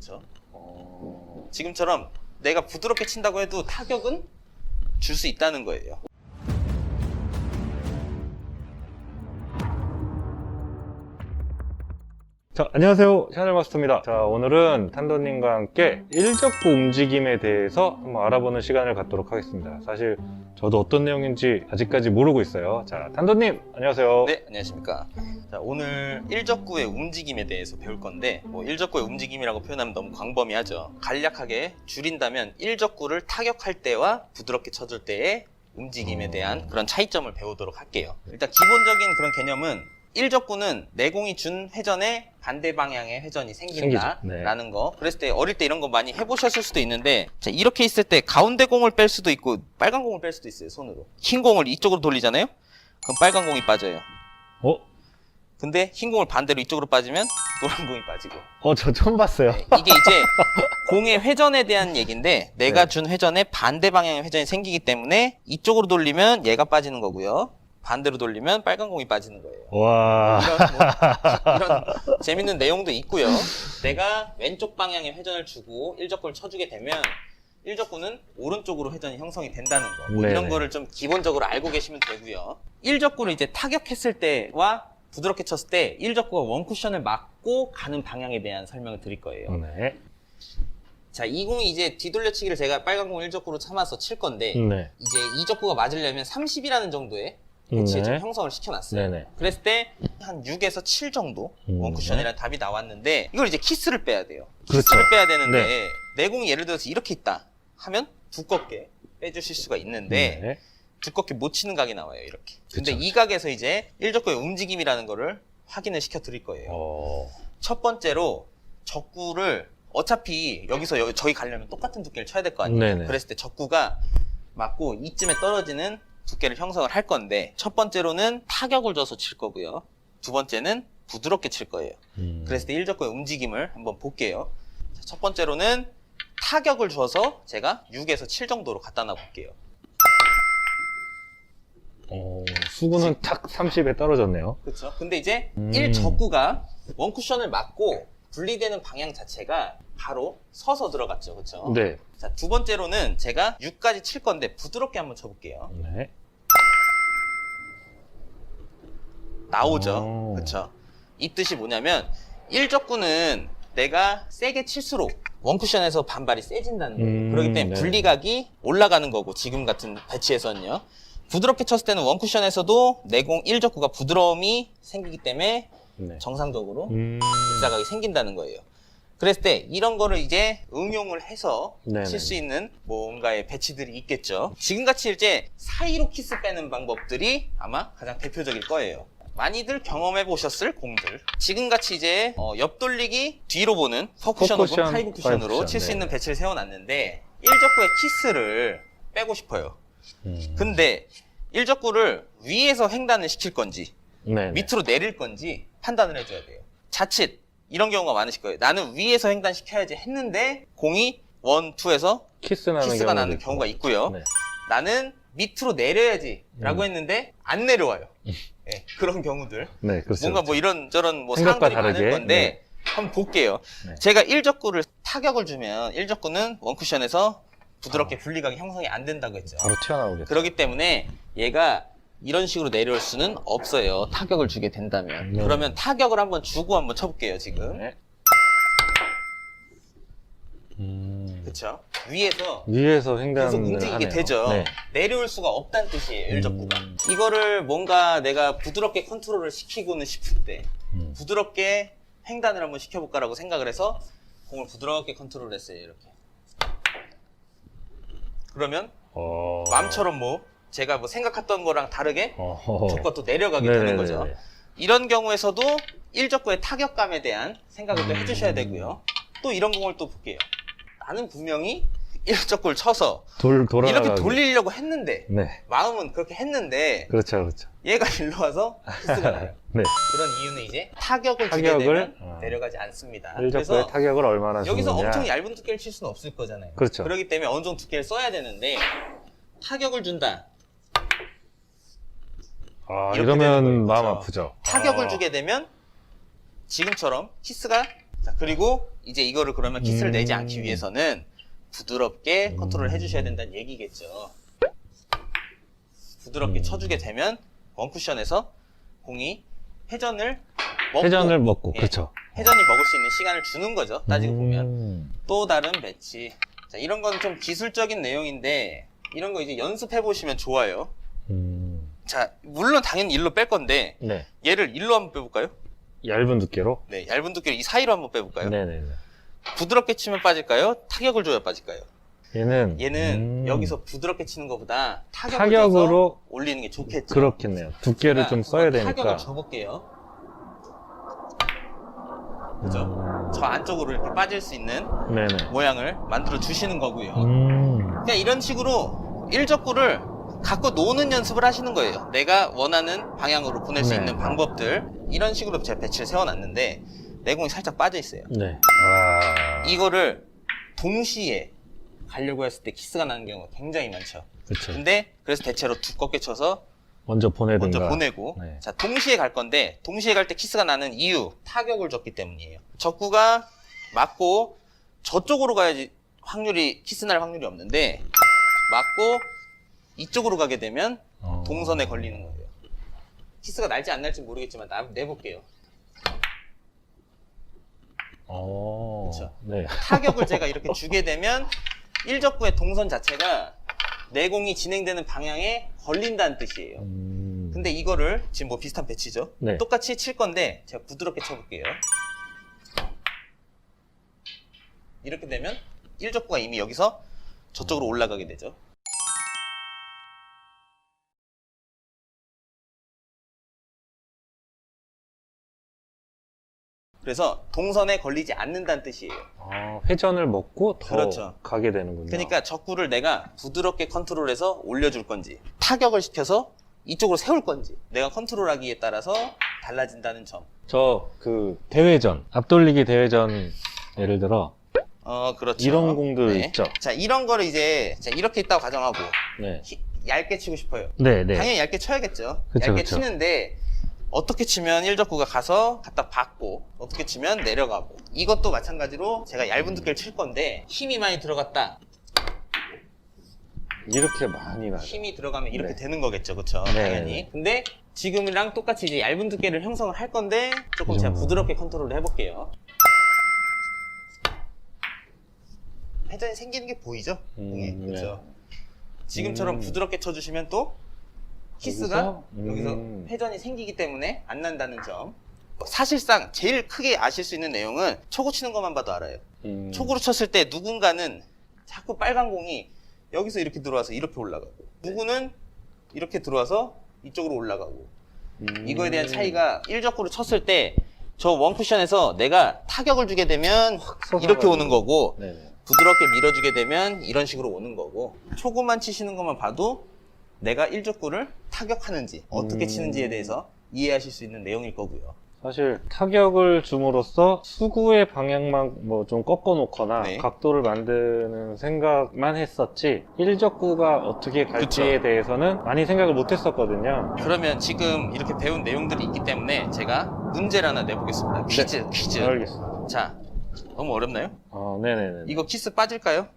그렇죠? 지금처럼 내가 부드럽게 친다고 해도 타격은 줄 수 있다는 거예요. 자, 안녕하세요. 샤넬마스터입니다. 자, 오늘은 탄도님과 함께 일적구 움직임에 대해서 한번 알아보는 시간을 갖도록 하겠습니다. 사실 저도 어떤 내용인지 아직까지 모르고 있어요. 자, 탄도님, 안녕하세요. 네, 안녕하십니까. 자, 오늘 일적구의 움직임에 대해서 배울 건데, 일적구의 움직임이라고 표현하면 너무 광범위하죠. 간략하게 줄인다면 일적구를 타격할 때와 부드럽게 쳐줄 때의 움직임에 대한 그런 차이점을 배우도록 할게요. 일단 기본적인 그런 개념은 일적구는 내공이 준 회전에 반대 방향의 회전이 생긴다라는 거. 그랬을 때 어릴 때 이런 거 많이 해보셨을 수도 있는데, 자, 이렇게 있을 때 가운데 공을 뺄 수도 있고 빨간 공을 뺄 수도 있어요. 손으로. 흰 공을 이쪽으로 돌리잖아요. 그럼 빨간 공이 빠져요. 근데 흰 공을 반대로 이쪽으로 빠지면 노란 공이 빠지고. 저 처음 봤어요. 네, 이게 이제 공의 회전에 대한 얘기인데, 내가 준 회전에 반대 방향의 회전이 생기기 때문에 이쪽으로 돌리면 얘가 빠지는 거고요. 반대로 돌리면 빨간 공이 빠지는 거예요. 와. 이런 재밌는 내용도 있고요. 내가 왼쪽 방향의 회전을 주고 일적구를 쳐주게 되면 일적구는 오른쪽으로 회전이 형성이 된다는 거. 이런 거를 좀 기본적으로 알고 계시면 되고요. 일적구를 이제 타격했을 때와 부드럽게 쳤을 때 일적구가 원쿠션을 맞고 가는 방향에 대한 설명을 드릴 거예요. 네. 자, 이 공이 이제 뒤돌려치기를 제가 빨간 공 일적구로 참아서 칠 건데, 이제 이 적구가 맞으려면 30이라는 정도의 배치에 좀 형성을 시켜놨어요. 그랬을 때 한 6에서 7 정도 원쿠션이라는 답이 나왔는데, 이걸 이제 키스를 빼야 돼요. 키스를 빼야 되는데 내 공이 예를 들어서 이렇게 있다 하면 두껍게 빼주실 수가 있는데 두껍게 못 치는 각이 나와요. 이렇게. 근데 이 각에서 이제 일적구의 움직임이라는 거를 확인을 시켜 드릴 거예요. 첫 번째로 적구를 어차피 여기서 저기 가려면 똑같은 두께를 쳐야 될 거 아니에요. 그랬을 때 적구가 맞고 이쯤에 떨어지는 두께를 형성을 할 건데, 첫 번째로는 타격을 줘서 칠 거고요. 두 번째는 부드럽게 칠 거예요. 그랬을 때 일적구의 움직임을 한번 볼게요. 자, 첫 번째로는 타격을 줘서 제가 6에서 7 정도로 갖다 놔 볼게요. 수구는 탁 30에 떨어졌네요. 그렇죠. 근데 이제 일적구가 원쿠션을 맞고 분리되는 방향 자체가 바로 서서 들어갔죠. 그렇죠? 네. 자, 두 번째로는 제가 6까지 칠 건데 부드럽게 한번 쳐볼게요. 나오죠. 그렇죠? 이 뜻이 뭐냐면 일적구는 내가 세게 칠수록 원쿠션에서 반발이 세진다는 거예요. 그렇기 때문에 분리각이 올라가는 거고, 지금 같은 배치에서는요. 부드럽게 쳤을 때는 원쿠션에서도 내공 일적구가 부드러움이 생기기 때문에 정상적으로 일자각이 생긴다는 거예요. 그랬을 때 이런 거를 이제 응용을 해서 칠 수 있는 뭔가의 배치들이 있겠죠. 지금같이 이제 사이로 키스 빼는 방법들이 아마 가장 대표적일 거예요. 많이들 경험해 보셨을 공들. 지금같이 이제 옆돌리기 뒤로 보는 4쿠션 혹은 5쿠션으로 칠 수 있는 배치를 세워놨는데, 일적구의 키스를 빼고 싶어요. 근데 일적구를 위에서 횡단을 시킬 건지 밑으로 내릴 건지 판단을 해줘야 돼요. 자칫 이런 경우가 많으실 거예요. 나는 위에서 횡단시켜야지 했는데 공이 1, 2에서 키스가 나는 경우가 있고요. 나는 밑으로 내려야지 라고 했는데 안 내려와요. 그런 경우들. 뭔가 뭐 이런저런 뭐 상황들이 많을 건데 한번 볼게요. 제가 일적구를 타격을 주면 일적구는 원쿠션에서 부드럽게 분리각이 형성이 안 된다고 했죠. 바로 튀어나오겠죠. 그렇기 때문에 얘가 이런 식으로 내려올 수는 없어요. 타격을 주게 된다면. 그러면 타격을 한번 주고 한번 쳐볼게요, 지금. 그쵸? 위에서 횡단을 계속 움직이게 하네요. 되죠. 내려올 수가 없다는 뜻이에요, 일적구가. 이거를 뭔가 내가 부드럽게 컨트롤을 시키고는 싶을 때, 부드럽게 횡단을 한번 시켜볼까라고 생각을 해서 공을 부드럽게 컨트롤 했어요, 이렇게. 그러면 마음처럼 뭐 제가 뭐 생각했던 거랑 다르게 적구가 또 내려가게 되는 거죠. 이런 경우에서도 일적구의 타격감에 대한 생각을 또 해주셔야 되고요. 또 이런 공을 또 볼게요. 나는 분명히 일적구를 쳐서 이렇게 돌리려고 했는데, 마음은 그렇게 했는데, 얘가 일로 와서 키스가 나요. 그런 이유는 이제 타격을 주게 되면 내려가지 않습니다. 일적구의 타격을 얼마나 여기서 주느냐. 엄청 얇은 두께를 칠 수는 없을 거잖아요. 그렇기 때문에 어느 정도 두께를 써야 되는데, 타격을 준다. 이러면 마음 아프죠. 타격을 주게 되면 지금처럼 키스가 자, 그리고 이제 이거를 그러면 키스를 내지 않기 위해서는 부드럽게 컨트롤을 해주셔야 된다는 얘기겠죠. 부드럽게 쳐주게 되면 원쿠션에서 공이 회전을 먹고, 예, 그렇죠. 회전이 먹을 수 있는 시간을 주는 거죠. 따지고 보면. 또 다른 배치. 자, 이런 건 좀 기술적인 내용인데 이런 거 이제 연습해 보시면 좋아요. 자, 물론 당연히 일로 뺄 건데 네. 얘를 일로 한번 빼볼까요? 얇은 두께로? 네, 얇은 두께로 이 사이로 한번 빼볼까요? 네네네. 부드럽게 치면 빠질까요? 타격을 줘야 빠질까요? 얘는 여기서 부드럽게 치는 것보다 타격을 타격으로 줘서 올리는 게 좋겠죠. 그렇겠네요. 두께를 좀 써야 되니까. 타격을 줘볼게요. 그죠? 저 안쪽으로 이렇게 빠질 수 있는 네네. 모양을 만들어 주시는 거고요. 음. 그냥 이런 식으로 일적구를 갖고 노는 연습을 하시는 거예요. 내가 원하는 방향으로 보낼 수 네. 있는 방법들. 이런 식으로 제가 배치를 세워놨는데 내공이 살짝 빠져 있어요. 네. 이거를 동시에 가려고 했을 때 키스가 나는 경우가 굉장히 많죠. 그렇죠. 근데 그래서 대체로 두껍게 쳐서 먼저 보내든가. 먼저 보내고, 네. 자, 동시에 갈 건데 동시에 갈 때 키스가 나는 이유, 타격을 줬기 때문이에요. 적구가 맞고 저쪽으로 가야지 키스 날 확률이 없는데, 맞고 이쪽으로 가게 되면 동선에 걸리는 거예요. 키스가 날지 안 날지 모르겠지만 내볼게요. 그렇죠. 네. 타격을 제가 이렇게 주게 되면 일적구의 동선 자체가 내공이 진행되는 방향에 걸린다는 뜻이에요. 근데 이거를 지금 뭐 비슷한 배치죠. 네. 똑같이 칠 건데 제가 부드럽게 쳐볼게요. 이렇게 되면 일적구가 이미 여기서 저쪽으로 올라가게 되죠. 그래서 동선에 걸리지 않는다는 뜻이에요. 회전을 먹고 더 그렇죠. 가게 되는군요. 그러니까 적구를 내가 부드럽게 컨트롤해서 올려줄 건지, 타격을 시켜서 이쪽으로 세울 건지, 내가 컨트롤하기에 따라서 달라진다는 점. 저 그 대회전, 앞돌리기 대회전 예를 들어 그렇죠. 이런 공들 네. 있죠. 자, 이런 거를 이제 이렇게 있다고 가정하고 네. 얇게 치고 싶어요. 네, 네. 당연히 얇게 쳐야겠죠. 그쵸, 얇게 그쵸. 치는데 어떻게 치면 일적구가 가서 갖다 받고, 어떻게 치면 내려가고. 이것도 마찬가지로 제가 얇은 두께를 칠 건데 힘이 많이 들어갔다. 이렇게 많이 나죠. 힘이 들어가면 이렇게 네. 되는 거겠죠. 그쵸? 네. 당연히. 근데 지금이랑 똑같이 이제 얇은 두께를 형성을 할 건데 조금 제가 부드럽게 컨트롤을 해볼게요. 회전이 생기는 게 보이죠? 공에. 그쵸? 지금처럼 부드럽게 쳐주시면 또 키스가 여기서 회전이 생기기 때문에 안 난다는 점. 사실상 제일 크게 아실 수 있는 내용은 초구 치는 것만 봐도 알아요. 초구로 쳤을 때 누군가는 자꾸 빨간 공이 여기서 이렇게 들어와서 이렇게 올라가고, 누구는 이렇게 들어와서 이쪽으로 올라가고. 이거에 대한 차이가 일적구로 쳤을 때 저 원쿠션에서 내가 타격을 주게 되면 이렇게 오는 거고, 네네. 부드럽게 밀어주게 되면 이런 식으로 오는 거고, 초구만 치시는 것만 봐도 내가 일적구를 타격하는지 어떻게 치는지에 대해서 이해하실 수 있는 내용일 거고요. 사실 타격을 줌으로써 수구의 방향만 뭐 좀 꺾어 놓거나 네. 각도를 만드는 생각만 했었지 일적구가 어떻게 갈지에 그쵸. 대해서는 많이 생각을 못 했었거든요. 그러면 지금 이렇게 배운 내용들이 있기 때문에 제가 문제를 하나 내보겠습니다. 퀴즈. 알겠습니다. 자, 너무 어렵나요? 네네네. 이거 키스 빠질까요?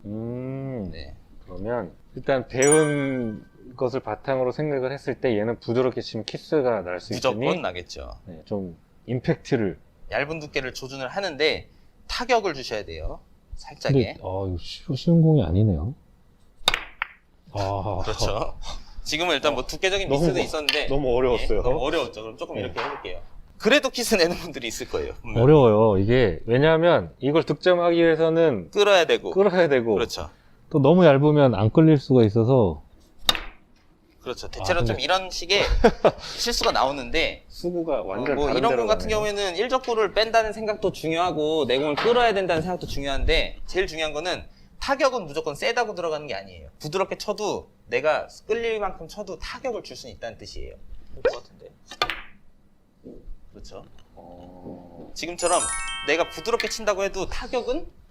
네. 그러면 일단 배운 것을 바탕으로 생각을 했을 때 얘는 부드럽게 치면 키스가 날 수 있으니 무조건 나겠죠. 네, 좀 임팩트를. 얇은 두께를 조준을 하는데 타격을 주셔야 돼요. 살짝에. 이거 쉬운 공이 아니네요. 그렇죠. 지금은 일단 뭐 두께적인 너무 미스도 있었는데 너무 어려웠어요. 예, 너무 어려웠죠. 그럼 조금 이렇게 해볼게요. 그래도 키스 내는 분들이 있을 거예요. 분명히. 어려워요. 이게 왜냐하면 이걸 득점하기 위해서는 끌어야 되고. 끌어야 되고 그렇죠. 또 너무 얇으면 안 끌릴 수가 있어서 그렇죠. 대체로 근데- 좀 이런 식의 실수가 나오는데, 수구가 완전 뭐 다른 이런 데로 공 같은 가네요. 경우에는 일적구를 뺀다는 생각도 중요하고 내공을 끌어야 된다는 생각도 중요한데, 제일 중요한 거는 타격은 무조건 세다고 들어가는 게 아니에요. 부드럽게 쳐도 내가 끌릴 만큼 쳐도 타격을 줄 수는 있다는 뜻이에요. 될 것 같은데. 그렇죠. 지금처럼 내가 부드럽게 친다고 해도 타격은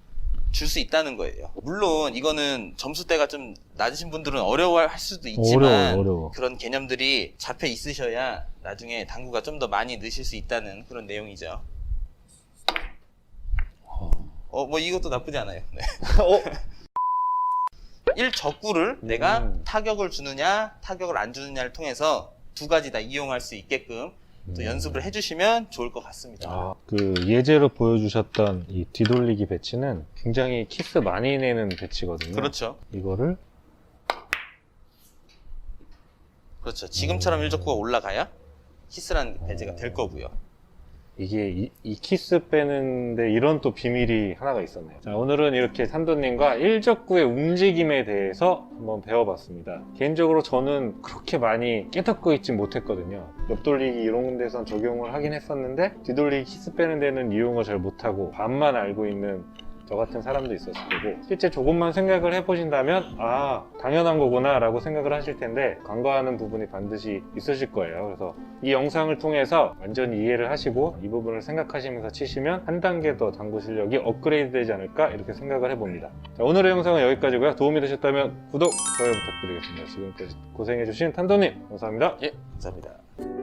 줄 수 있다는 거예요. 물론 이거는 점수대가 좀 낮으신 분들은 어려워할 수도 있지만 어려워. 그런 개념들이 잡혀 있으셔야 나중에 당구가 좀 더 많이 느실 수 있다는 그런 내용이죠. 뭐 이것도 나쁘지 않아요. 네. 어? 1적구를 내가 타격을 주느냐 타격을 안 주느냐를 통해서 두 가지 다 이용할 수 있게끔 또 연습을 해주시면 좋을 것 같습니다. 아, 그 예제로 보여주셨던 이 뒤돌리기 배치는 굉장히 키스 많이 내는 배치거든요. 그렇죠. 이거를 그렇죠. 지금처럼 1적구가 올라가야 키스라는 배제가 될 거고요. 이게 이 키스 빼는데 이런 또 비밀이 하나가 있었네요. 자, 오늘은 이렇게 탄도님과 1적구의 움직임에 대해서 한번 배워봤습니다. 개인적으로 저는 그렇게 많이 깨닫고 있지 못했거든요. 옆돌리기 이런 데선 적용을 하긴 했었는데 뒤돌리기 키스 빼는 데는 이용을 잘 못하고 반만 알고 있는 저 같은 사람도 있었을 거고, 실제 조금만 생각을 해보신다면 아, 당연한 거구나 라고 생각을 하실 텐데 간과하는 부분이 반드시 있으실 거예요. 그래서 이 영상을 통해서 완전히 이해를 하시고 이 부분을 생각하시면서 치시면 한 단계 더 당구 실력이 업그레이드 되지 않을까 이렇게 생각을 해봅니다. 자, 오늘의 영상은 여기까지고요. 도움이 되셨다면 구독, 좋아요 부탁드리겠습니다. 지금까지 고생해주신 탄도님 감사합니다. 예, 감사합니다.